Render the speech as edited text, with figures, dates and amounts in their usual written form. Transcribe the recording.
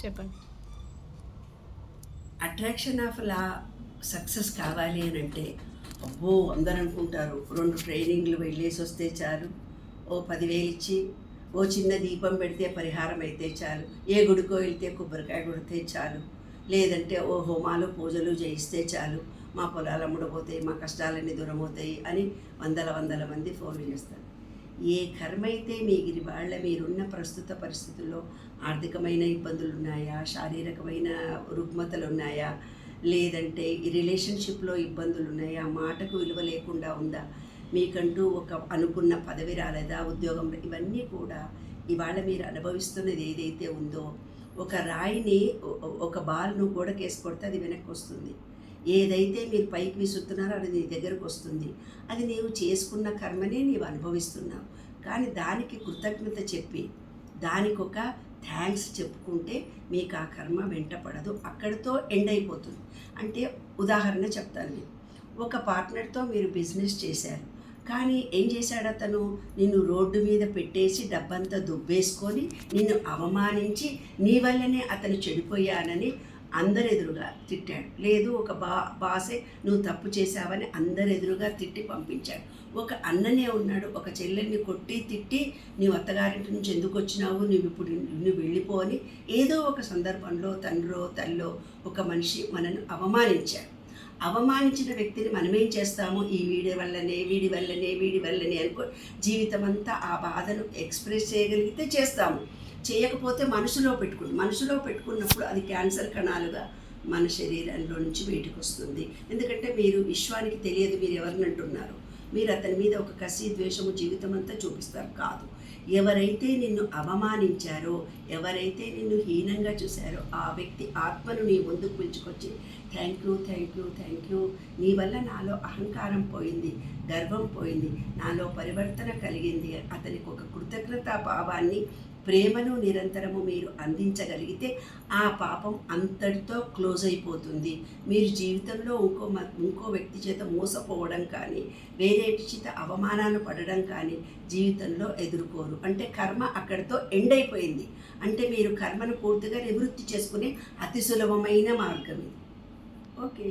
చెప్పండి. Attraction of law success కావాలి అని అంటే అబ్బో అందరూ అనుకుంటారు 2 ట్రైనింగ్లు వెళ్ళేసి వస్తే చాలు, ఓ 10,000 ఇచ్చి ఓ చిన్న దీపం పెడితే పరిహారం అయితే చాలు, ఏ గుడికో వెళ్తే కొబ్బరికాయ కొడితే చాలు, లేదంటే ఓ హోమాలు పూజలు చేయిస్తే చాలు, మా పొలాలు అమ్ముడుపోతాయి, మా కష్టాలన్నీ దూరం అవుతాయి అని వందల మంది ఫోన్లు చేస్తారు. ఏ కర్మ అయితే మీరున్న ప్రస్తుత పరిస్థితుల్లో ఆర్థికమైన ఇబ్బందులు ఉన్నాయా, శారీరకమైన రుగ్మతలు ఉన్నాయా, లేదంటే ఈ రిలేషన్షిప్లో ఇబ్బందులు ఉన్నాయా, మాటకు విలువ లేకుండా ఉందా, మీకంటూ ఒక అనుకున్న పదవి రాలేదా, ఉద్యోగం, ఇవన్నీ కూడా ఇవాళ మీరు అనుభవిస్తున్నది ఏదైతే ఉందో, ఒక రాయిని ఒక బాల్ను గోడకేసి కొడితే అది వెనక్కి వస్తుంది. ఏదైతే మీరు పైకి విసురుతున్నారో అది నీ దగ్గరకు వస్తుంది. అది నీవు చేసుకున్న కర్మనే నీవు అనుభవిస్తున్నావు. కానీ దానికి కృతజ్ఞత చెప్పి దానికి ఒక థ్యాంక్స్ చెప్పుకుంటే మీకు ఆ కర్మ వెంటపడదు, అక్కడితో ఎండ్ అయిపోతుంది. అంటే ఉదాహరణ చెప్తాను. నేను ఒక పార్ట్నర్తో మీరు బిజినెస్ చేశారు, కానీ ఏం చేశాడు అతను, నిన్ను రోడ్డు మీద పెట్టేసి డబ్బంతా దుబ్బేసుకొని నిన్ను అవమానించి నీ వల్లనే అతను చెడిపోయానని అందరెదురుగా తిట్టాడు. లేదు ఒక బాసే నువ్వు తప్పు చేశావని అందరెదురుగా తిట్టి పంపించాడు. ఒక అన్ననే ఉన్నాడు, ఒక చెల్లెల్ని కొట్టి తిట్టి నీవు అత్తగారింటి నుంచి ఎందుకు వచ్చినావు, నువ్వు వెళ్ళిపో అని ఏదో ఒక సందర్భంలో తండ్రో తల్లో ఒక మనిషి మనను అవమానించాడు. అవమానించిన వ్యక్తిని మనమేం చేస్తాము, ఈ వీడి వల్లనే అనుకో జీవితం అంతా ఆ బాధను ఎక్స్ప్రెస్ చేయగలిగితే చేస్తాము, చేయకపోతే మనసులో పెట్టుకున్నప్పుడు అది క్యాన్సర్ కణాలుగా మన శరీరంలో నుంచి బయటకు వస్తుంది. ఎందుకంటే మీరు విశ్వానికి తెలియదు మీరు ఎవరిని అంటున్నారు, మీరు అతని మీద ఒక కసి ద్వేషము జీవితం అంతా చూపిస్తారు. కాదు, ఎవరైతే నిన్ను అవమానించారో, ఎవరైతే నిన్ను హీనంగా చూశారో ఆ వ్యక్తి ఆత్మను నీ ముందుకు పిలుచుకొచ్చి థ్యాంక్ యూ, నీ వల్ల నాలో అహంకారం పోయింది, గర్వం పోయింది, నాలో పరివర్తన కలిగింది, అతనికి ఒక కృతజ్ఞతా భావాన్ని ప్రేమను నిరంతరము మీరు అందించగలిగితే ఆ పాపం అంతటితో క్లోజ్ అయిపోతుంది. మీరు జీవితంలో ఇంకో వ్యక్తి చేత మోసపోవడం కానీ, వేరే చేత అవమానాలు పడడం కానీ జీవితంలో ఎదుర్కోరు. అంటే కర్మ అక్కడితో ఎండ్ అయిపోయింది. అంటే మీరు కర్మను పూర్తిగా నివృత్తి చేసుకునే అతి సులభమైన మార్గం ఇది. ఓకే.